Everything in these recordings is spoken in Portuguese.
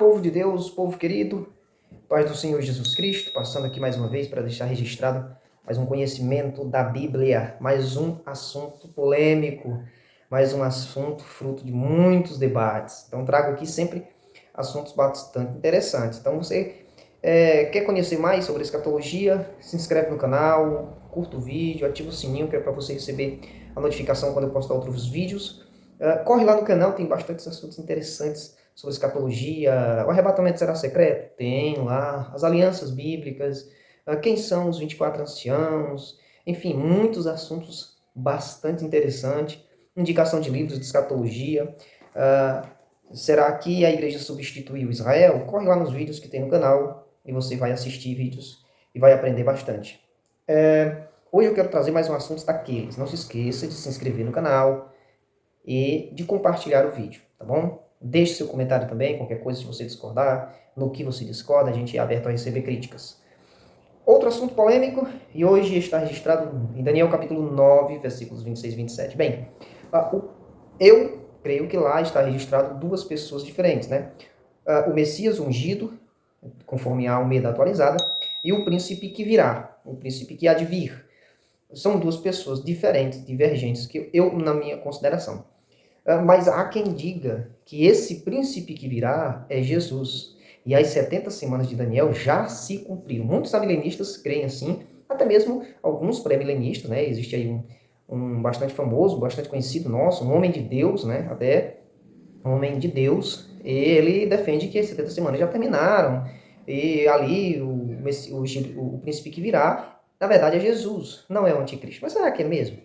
povo de Deus, povo querido, paz do Senhor Jesus Cristo, passando aqui mais uma vez para deixar registrado mais um conhecimento da Bíblia, mais um assunto polêmico, mais um assunto fruto de muitos debates. Então trago aqui sempre assuntos bastante interessantes. Então você quer conhecer mais sobre escatologia? Se inscreve no canal, curta o vídeo, ativa o sininho que é para você receber a notificação quando eu postar outros vídeos. Corre lá no canal, tem bastantes assuntos interessantes sobre escatologia. O arrebatamento será secreto? Tem lá. As alianças bíblicas, quem são os 24 anciãos, enfim, muitos assuntos bastante interessantes. Indicação de livros de escatologia. Será que a igreja substituiu Israel? Corre lá nos vídeos que tem no canal e você vai assistir vídeos e vai aprender bastante. Hoje eu quero trazer mais um assunto daqueles. Não se esqueça de se inscrever no canal e de compartilhar o vídeo, tá bom? Deixe seu comentário também, qualquer coisa se você discordar, no que você discorda, a gente é aberto a receber críticas. Outro assunto polêmico, e hoje está registrado em Daniel capítulo 9, versículos 26 e 27. Bem, eu creio que lá está registrado duas pessoas diferentes, né? O Messias ungido, conforme a Almeida atualizada, e o príncipe que virá, o príncipe que há de vir. São duas pessoas diferentes, divergentes, que eu na minha consideração. Mas há quem diga que esse príncipe que virá é Jesus. E as 70 semanas de Daniel já se cumpriram. Muitos amilenistas creem assim, até mesmo alguns pré-milenistas, né? Existe aí um bastante famoso, bastante conhecido nosso, um homem de Deus, né? Até um homem de Deus, ele defende que as 70 semanas já terminaram. E ali o príncipe que virá, na verdade, é Jesus, não é o anticristo. Mas será que é mesmo?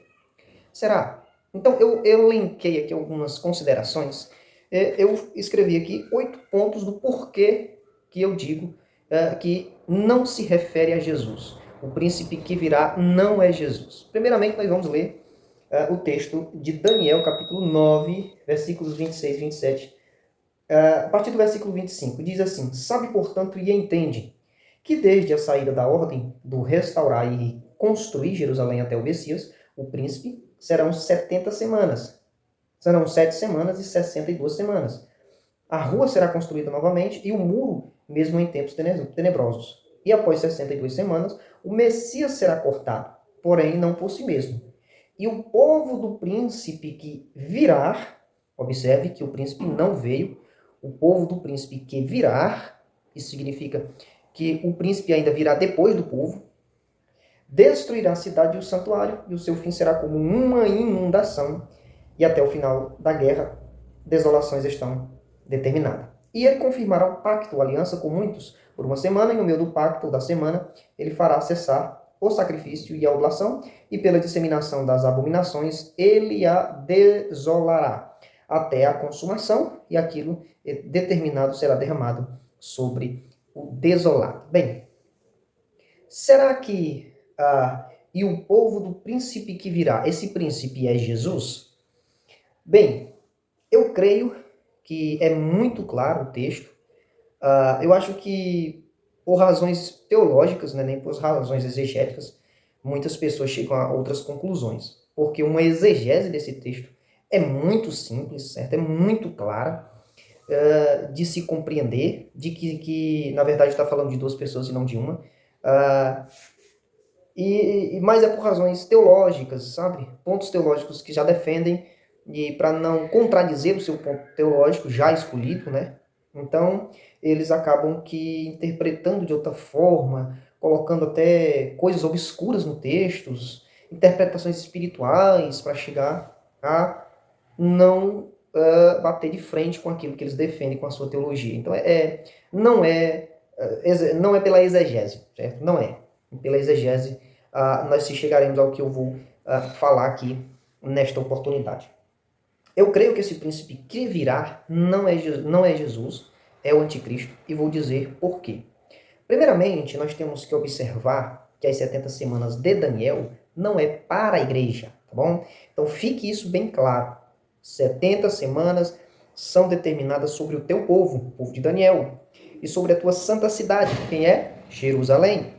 Será? Então, eu elenquei aqui algumas considerações. Eu escrevi aqui 8 pontos do porquê que eu digo que não se refere a Jesus. O príncipe que virá não é Jesus. Primeiramente, nós vamos ler o texto de Daniel, capítulo 9, versículos 26 e 27. A partir do versículo 25, diz assim: Sabe, portanto, e entende, que desde a saída da ordem do restaurar e construir Jerusalém até o Messias, o príncipe, serão 70 semanas. Serão 7 semanas e 62 semanas. A rua será construída novamente e o muro, mesmo em tempos tenebrosos. E após 62 semanas, o Messias será cortado, porém não por si mesmo. E o povo do príncipe que virá, observe que o príncipe não veio, o povo do príncipe que virá, isso significa que o príncipe ainda virá depois do povo, destruirá a cidade e o santuário, e o seu fim será como uma inundação, e até o final da guerra, desolações estão determinadas. E ele confirmará o pacto, a aliança com muitos, por uma semana, e no meio do pacto, ou da semana, ele fará cessar o sacrifício e a oblação, e pela disseminação das abominações, ele a desolará, até a consumação, e aquilo determinado será derramado sobre o desolado. Bem, será que e o povo do príncipe que virá, esse príncipe é Jesus? Bem, eu creio que é muito claro o texto. Eu acho que por razões teológicas, né, nem por razões exegéticas, muitas pessoas chegam a outras conclusões. Porque uma exegese desse texto é muito simples, certo? É muito clara de se compreender, de que na verdade está falando de duas pessoas e não de uma. Mas é por razões teológicas, sabe? Pontos teológicos que já defendem, e para não contradizer o seu ponto teológico já escolhido, né? Então, eles acabam que interpretando de outra forma, colocando até coisas obscuras no texto, interpretações espirituais para chegar a não bater de frente com aquilo que eles defendem com a sua teologia. Então, não é pela exegese, certo? Não é. Pela exegese, nós chegaremos ao que eu vou falar aqui nesta oportunidade. Eu creio que esse príncipe que virá não é Jesus, é o anticristo, e vou dizer por quê. Primeiramente, nós temos que observar que as 70 semanas de Daniel não é para a igreja, tá bom? Então fique isso bem claro. 70 semanas são determinadas sobre o teu povo, o povo de Daniel, e sobre a tua santa cidade, quem é? Jerusalém,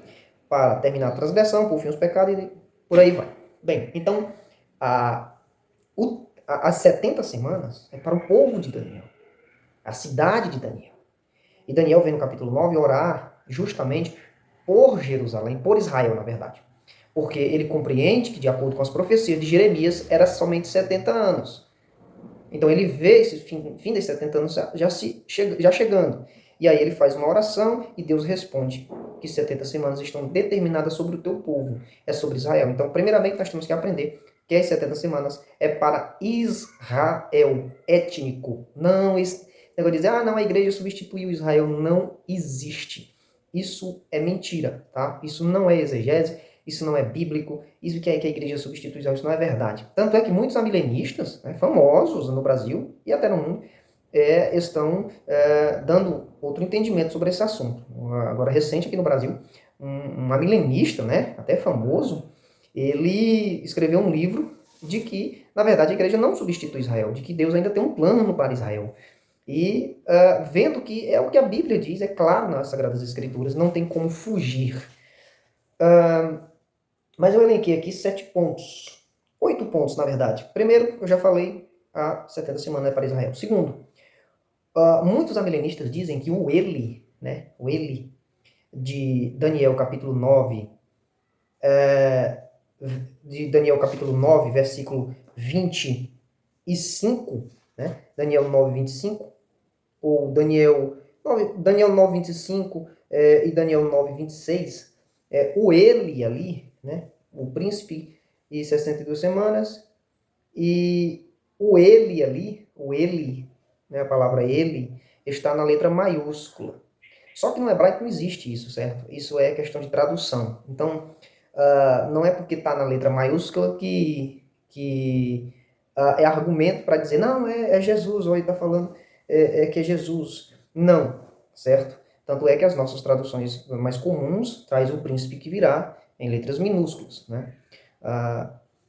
para terminar a transgressão, por fim os pecados e por aí vai. Bem, então, as 70 semanas é para o povo de Daniel, a cidade de Daniel. E Daniel vem no capítulo 9 orar justamente por Jerusalém, por Israel, na verdade. Porque ele compreende que, de acordo com as profecias de Jeremias, era somente 70 anos. Então ele vê esse fim dos 70 anos já chegando. E aí ele faz uma oração e Deus responde que 70 semanas estão determinadas sobre o teu povo, é sobre Israel. Então, primeiramente, nós temos que aprender que as 70 semanas é para Israel, étnico. Não esse negócio de dizer, não, a igreja substituiu Israel. Não existe. Isso é mentira, tá? Isso não é exegese, isso não é bíblico, isso que a igreja substitui Israel, isso não é verdade. Tanto é que muitos amilenistas, né, famosos no Brasil e até no mundo, estão dando outro entendimento sobre esse assunto. Agora, recente aqui no Brasil, um amilenista, né, até famoso, ele escreveu um livro de que, na verdade, a igreja não substitui Israel, de que Deus ainda tem um plano para Israel. E vendo que é o que a Bíblia diz, é claro nas Sagradas Escrituras, não tem como fugir. Mas eu elenquei aqui 7 pontos. 8 pontos, na verdade. Primeiro, eu já falei, a 70 semanas é para Israel. Segundo, muitos amilenistas dizem que o Eli, né, o Eli de Daniel capítulo 9, versículo 25, né, Daniel 9, 25, ou Daniel 9, 25 e Daniel 9, 26, o Eli ali, né, o príncipe e 62 semanas, e o Eli ali, o Eli, né, a palavra Eli, está na letra maiúscula. Só que no hebraico não existe isso, certo? Isso é questão de tradução. Então, não é porque está na letra maiúscula que é argumento para dizer, não, é Jesus, ou ele está falando que é Jesus. Não, certo? Tanto é que as nossas traduções mais comuns traz o príncipe que virá em letras minúsculas, né?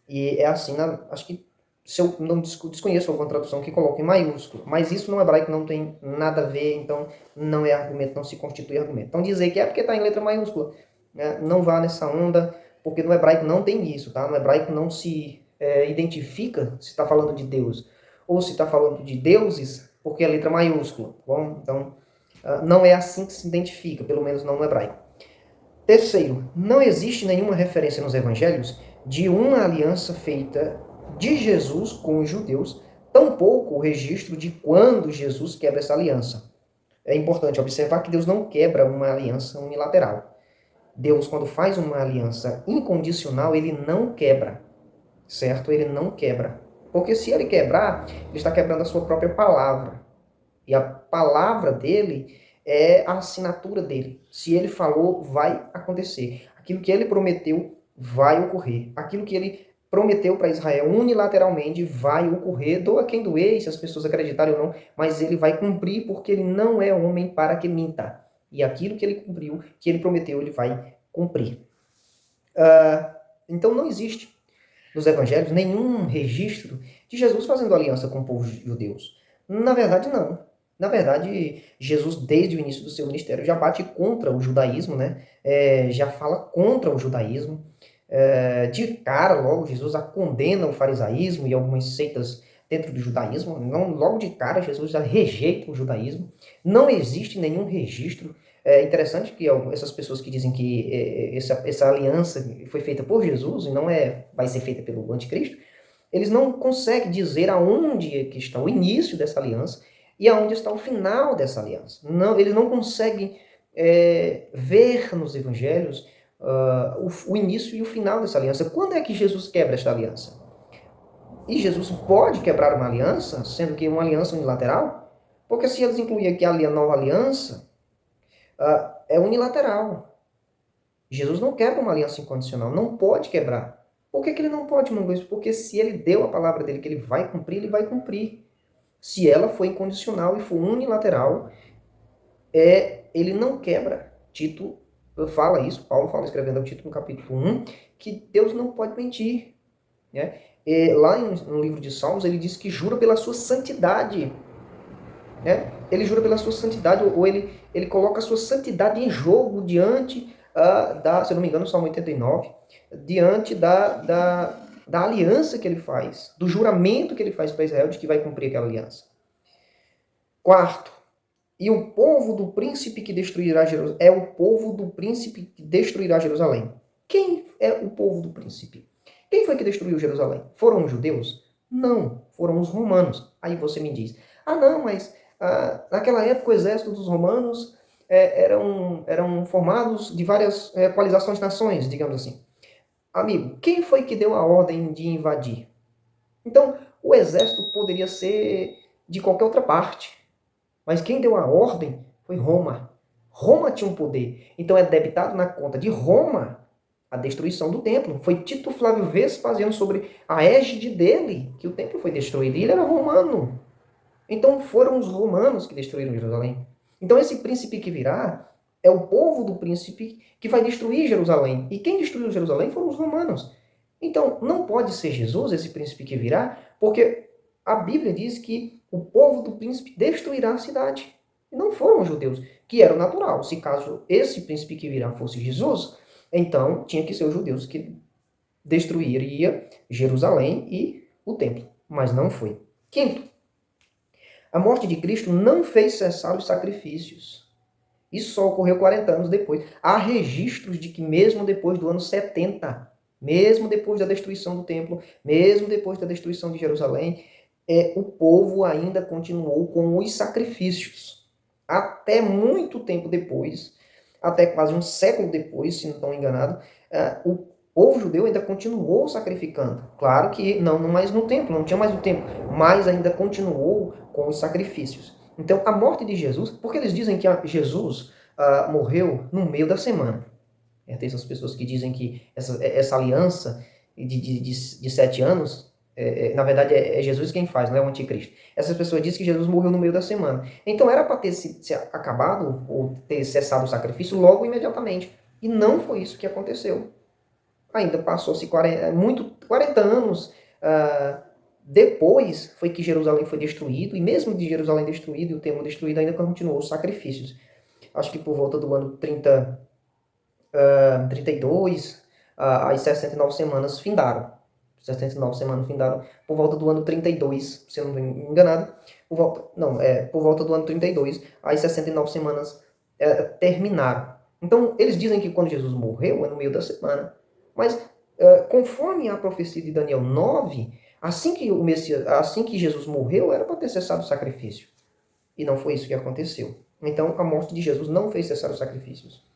E é assim, acho que se eu não desconheço alguma tradução que coloque em maiúsculo, mas isso no hebraico não tem nada a ver, então não é argumento, não se constitui argumento. Então dizer que é porque está em letra maiúscula, né? Não vá nessa onda, porque no hebraico não tem isso, tá? No hebraico não se identifica se está falando de Deus ou se está falando de deuses, porque é letra maiúscula, tá bom? Então não é assim que se identifica, pelo menos não no hebraico. Terceiro, não existe nenhuma referência nos evangelhos de uma aliança feita de Jesus com os judeus, tampouco o registro de quando Jesus quebra essa aliança. É importante observar que Deus não quebra uma aliança unilateral. Deus, quando faz uma aliança incondicional, ele não quebra, certo? Ele não quebra. Porque se ele quebrar, ele está quebrando a sua própria palavra. E a palavra dele é a assinatura dele. Se ele falou, vai acontecer. Aquilo que ele prometeu vai ocorrer. Aquilo que ele prometeu para Israel unilateralmente vai ocorrer. Doa quem doer, se as pessoas acreditarem ou não, mas ele vai cumprir porque ele não é homem para que minta. E aquilo que ele cumpriu, que ele prometeu, ele vai cumprir. Então não existe nos evangelhos nenhum registro de Jesus fazendo aliança com o povo judeu. Na verdade, não. Na verdade, Jesus, desde o início do seu ministério, já bate contra o judaísmo, né? Já fala contra o judaísmo. De cara, logo, Jesus condena o farisaísmo e algumas seitas dentro do judaísmo. Não, logo de cara, Jesus já rejeita o judaísmo. Não existe nenhum registro. É interessante que essas pessoas que dizem que essa aliança foi feita por Jesus e não vai ser feita pelo anticristo, eles não conseguem dizer aonde que está o início dessa aliança e aonde está o final dessa aliança. Não, eles não conseguem ver nos evangelhos o início e o final dessa aliança. Quando é que Jesus quebra esta aliança? E Jesus pode quebrar uma aliança, sendo que uma aliança unilateral? Porque se eles incluírem aqui a nova aliança, é unilateral. Jesus não quebra uma aliança incondicional, não pode quebrar. Por que ele não pode, Mangueiros? Porque se ele deu a palavra dele que ele vai cumprir, ele vai cumprir. Se ela foi incondicional e for unilateral, ele não quebra. Tito fala isso, Paulo fala, escrevendo ao Tito no capítulo 1, que Deus não pode mentir. Né? Lá no livro de Salmos, ele diz que jura pela sua santidade. Né? Ele jura pela sua santidade, ou ele coloca a sua santidade em jogo diante se eu não me engano, Salmo 89, diante da aliança que ele faz, do juramento que ele faz para Israel de que vai cumprir aquela aliança. Quarto, E o povo do príncipe que destruirá Jerusalém é o povo do príncipe que destruirá Jerusalém. Quem é o povo do príncipe? Quem foi que destruiu Jerusalém? Foram os judeus? Não, foram os romanos. Aí você me diz, não, mas naquela época o exército dos romanos eram formados de várias coalizações de nações, digamos assim. Amigo, quem foi que deu a ordem de invadir? Então, o exército poderia ser de qualquer outra parte, mas quem deu a ordem foi Roma. Roma tinha um poder. Então é debitado na conta de Roma a destruição do templo. Foi Tito Flávio Vespasiano, sobre a égide dele, que o templo foi destruído. E ele era romano. Então foram os romanos que destruíram Jerusalém. Então esse príncipe que virá é o povo do príncipe que vai destruir Jerusalém. E quem destruiu Jerusalém foram os romanos. Então não pode ser Jesus, esse príncipe que virá, porque a Bíblia diz que o povo do príncipe destruirá a cidade. E não foram os judeus, que era o natural. Se caso esse príncipe que virá fosse Jesus, então tinha que ser os judeus que destruiria Jerusalém e o templo. Mas não foi. Quinto, a morte de Cristo não fez cessar os sacrifícios. Isso só ocorreu 40 anos depois. Há registros de que mesmo depois do ano 70, mesmo depois da destruição do templo, mesmo depois da destruição de Jerusalém, o povo ainda continuou com os sacrifícios. Até muito tempo depois, até quase um século depois, se não estou enganado, o povo judeu ainda continuou sacrificando. Claro que não mais no templo, não tinha mais o templo, mas ainda continuou com os sacrifícios. Então, a morte de Jesus, porque eles dizem que Jesus morreu no meio da semana. Tem essas pessoas que dizem que essa aliança de 7 anos, na verdade é Jesus quem faz, não é o anticristo. Essas pessoas dizem que Jesus morreu no meio da semana. Então era para ter se acabado, ou ter cessado o sacrifício logo imediatamente. E não foi isso que aconteceu. Ainda passou-se 40 anos depois foi que Jerusalém foi destruído, e mesmo de Jerusalém destruído e o templo destruído, ainda continuou os sacrifícios. Acho que por volta do ano 32, as 69 semanas findaram. 69 semanas findaram por volta do ano 32, se eu não estou enganado. Por volta do ano 32, as 69 semanas terminaram. Então, eles dizem que quando Jesus morreu é no meio da semana. Mas, conforme a profecia de Daniel 9, assim que Jesus morreu, era para ter cessado o sacrifício. E não foi isso que aconteceu. Então, a morte de Jesus não fez cessar os sacrifícios.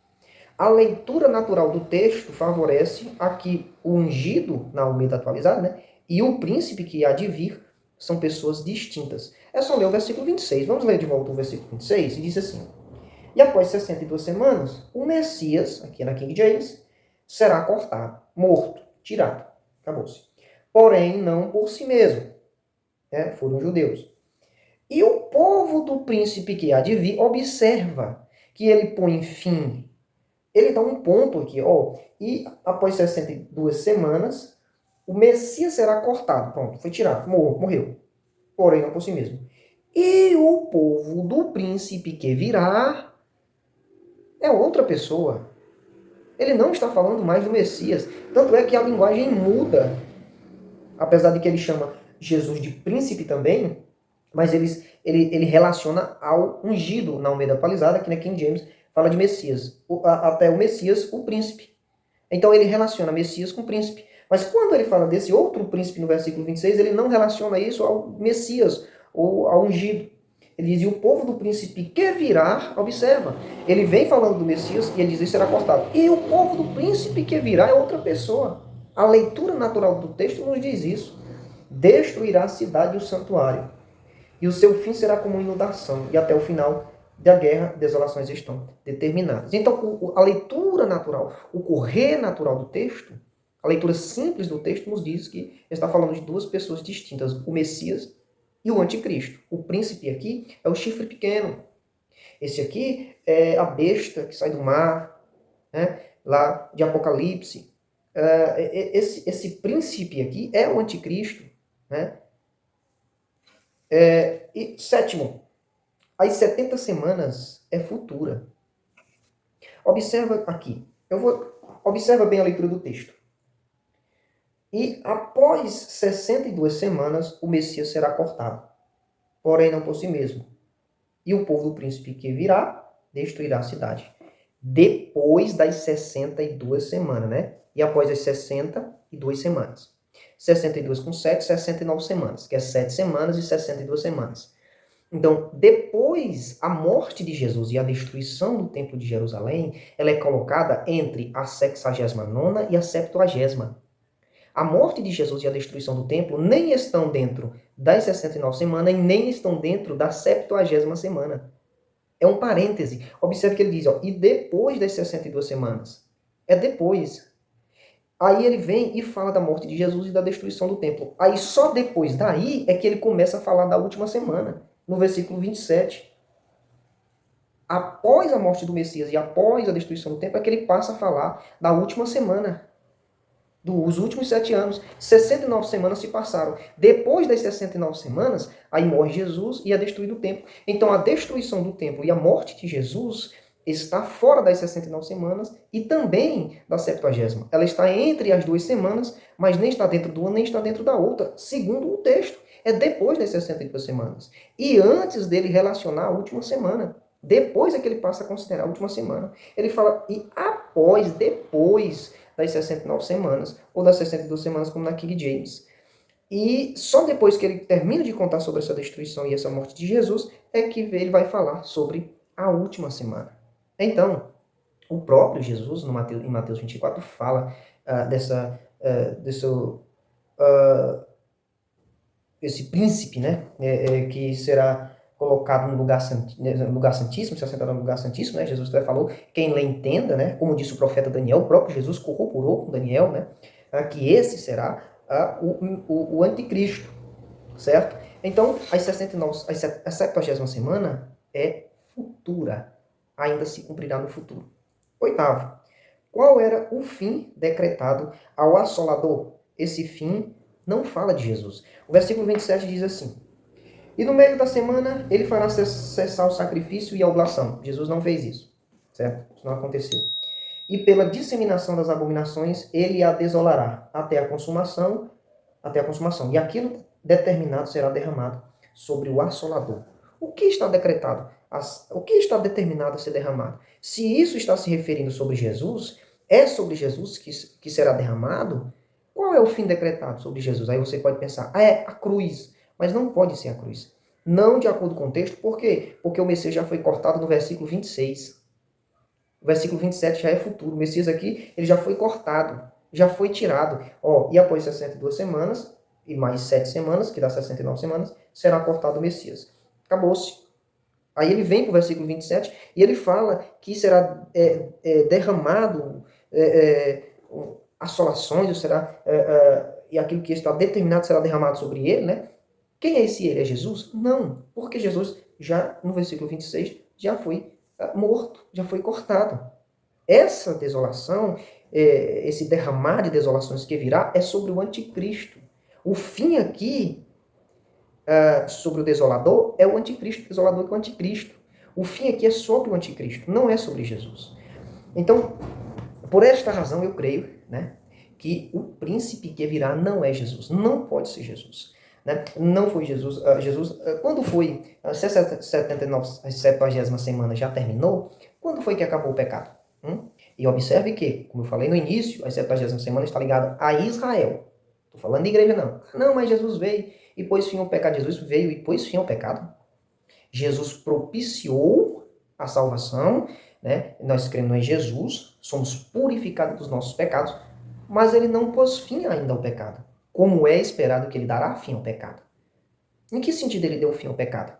A leitura natural do texto favorece a que o ungido, na Almeida atualizada, né, e o príncipe que há de vir são pessoas distintas. É só ler o versículo 26. Vamos ler de volta o versículo 26, e diz assim: E após 62 semanas, o Messias, aqui na King James, será cortado, morto, tirado. Acabou-se. Porém, não por si mesmo. Foram judeus. E o povo do príncipe que há de vir observa que ele põe fim. Ele dá um ponto aqui, e após 62 semanas, o Messias será cortado. Pronto, foi tirado, morreu. Porém, não por si mesmo. E o povo do príncipe que virá é outra pessoa. Ele não está falando mais do Messias. Tanto é que a linguagem muda. Apesar de que ele chama Jesus de príncipe também, mas ele relaciona ao ungido na Almeida atualizada, aqui na King James, fala de Messias. Até o Messias, o príncipe. Então ele relaciona Messias com príncipe. Mas quando ele fala desse outro príncipe no versículo 26, ele não relaciona isso ao Messias ou ao ungido. Ele diz, e o povo do príncipe que virá, observa, ele vem falando do Messias e ele diz, isso será cortado. E o povo do príncipe que virá é outra pessoa. A leitura natural do texto nos diz isso. Destruirá a cidade e o santuário. E o seu fim será como inundação. E até o final da guerra, desolações estão determinadas. Então, a leitura natural, o correr natural do texto, a leitura simples do texto nos diz que está falando de duas pessoas distintas, o Messias e o Anticristo. O príncipe aqui é o chifre pequeno. Esse aqui é a besta que sai do mar, né, lá de Apocalipse. Esse príncipe aqui é o Anticristo, né? E sétimo, as 70 semanas é futura. Observa aqui. Observa bem a leitura do texto. E após 62 semanas, o Messias será cortado. Porém, não por si mesmo. E o povo do príncipe que virá destruirá a cidade. Depois das 62 semanas, né? E após as 62 semanas. 62 com 7, 69 semanas, que é 7 semanas e 62 semanas. Então, depois a morte de Jesus e a destruição do Templo de Jerusalém, ela é colocada entre a 69ª e a 70ª. A morte de Jesus e a destruição do templo nem estão dentro das 69 semanas e nem estão dentro da 70ª semana. É um parêntese. Observe que ele diz, ó, e depois das 62 semanas. É depois. Aí ele vem e fala da morte de Jesus e da destruição do templo. Aí só depois daí é que ele começa a falar da última semana, no versículo 27. Após a morte do Messias e após a destruição do templo é que ele passa a falar da última semana. Dos últimos 7 anos, 69 semanas se passaram. Depois das 69 semanas, aí morre Jesus e é destruído o templo. Então a destruição do templo e a morte de Jesus está fora das 69 semanas e também da 70ª. Ela está entre as 2 semanas, mas nem está dentro de uma, nem está dentro da outra, segundo o texto. É depois das 62 semanas. E antes dele relacionar a última semana. Depois é que ele passa a considerar a última semana. Ele fala, e após, depois das 69 semanas, ou das 62 semanas, como na King James. E só depois que ele termina de contar sobre essa destruição e essa morte de Jesus, é que ele vai falar sobre a última semana. Então, o próprio Jesus, em Mateus 24, fala esse príncipe, né, que será colocado no lugar santíssimo, se assentará no lugar santíssimo, né? Jesus até falou, quem lê entenda, né? Como disse o profeta Daniel, o próprio Jesus corroborou com Daniel, né? Que esse será o anticristo, certo? Então, a 70ª semana é futura, ainda se cumprirá no futuro. Oitavo, qual era o fim decretado ao assolador? Esse fim não fala de Jesus. O versículo 27 diz assim, e no meio da semana ele fará cessar o sacrifício e a oblação. Jesus não fez isso, certo? Isso não aconteceu. E pela disseminação das abominações ele a desolará até a consumação. E aquilo determinado será derramado sobre o assolador. O que está decretado? O que está determinado a ser derramado? Se isso está se referindo sobre Jesus, é sobre Jesus que será derramado? Qual é o fim decretado sobre Jesus? Aí você pode pensar, é a cruz. Mas não pode ser a cruz. Não de acordo com o texto, por quê? Porque o Messias já foi cortado no versículo 26. O versículo 27 já é futuro. O Messias aqui, ele já foi cortado, já foi tirado. E após 62 semanas, e mais 7 semanas, que dá 69 semanas, será cortado o Messias. Acabou-se. Aí ele vem para o versículo 27 e ele fala que será derramado assolações, e aquilo que está determinado será derramado sobre ele, né? Quem é esse ele? É Jesus? Não, porque Jesus já, no versículo 26, já foi morto, já foi cortado. Essa desolação, esse derramar de desolações que virá, é sobre o anticristo. O fim aqui, sobre o desolador, é o anticristo, o desolador que é o anticristo. O fim aqui é sobre o anticristo, não é sobre Jesus. Então, por esta razão, eu creio, né, que o príncipe que virá não é Jesus, não pode ser Jesus. Né? Não foi Jesus. Quando foi a 70ª semana já terminou, quando foi que acabou o pecado? E observe que, como eu falei no início, a 70ª semana está ligada a Israel. Estou falando de igreja, não. Não, mas Jesus veio e pôs fim ao pecado. Jesus veio e pôs fim ao pecado. Jesus propiciou a salvação, né? Nós cremos em Jesus, somos purificados dos nossos pecados, mas ele não pôs fim ainda ao pecado, como é esperado que ele dará fim ao pecado. Em que sentido ele deu fim ao pecado?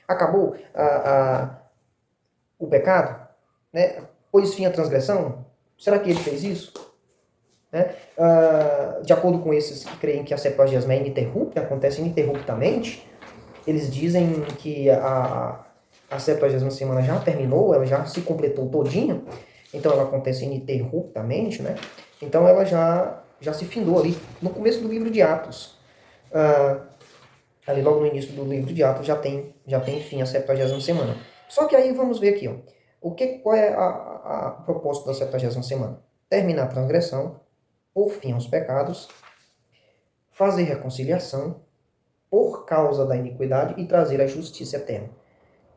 Acabou o pecado? Né? Pôs fim à transgressão? Será que ele fez isso? Né? De acordo com esses que creem que a Septuagesma é ininterrupta, acontece ininterruptamente, eles dizem que a 70ª semana já terminou, ela já se completou todinha, então ela acontece ininterruptamente, né? Então ela já se findou ali no começo do livro de Atos. Ali logo no início do livro de Atos já tem fim a 70ª semana. Só que aí vamos ver aqui, qual é a propósito da 70ª semana? Terminar a transgressão, pôr fim aos pecados, fazer reconciliação por causa da iniquidade e trazer a justiça eterna.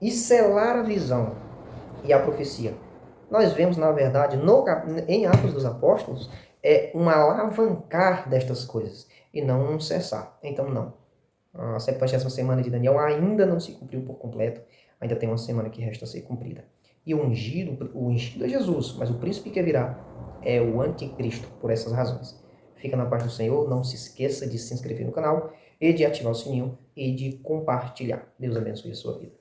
e selar a visão e a profecia. Nós vemos, na verdade, em Atos dos Apóstolos, um alavancar destas coisas e não um cessar. Então, não. A 70ª semana de Daniel ainda não se cumpriu por completo, ainda tem uma semana que resta a ser cumprida. E o ungido é Jesus, mas o príncipe que virá é o anticristo, por essas razões. Fica na paz do Senhor, não se esqueça de se inscrever no canal e de ativar o sininho e de compartilhar. Deus abençoe a sua vida.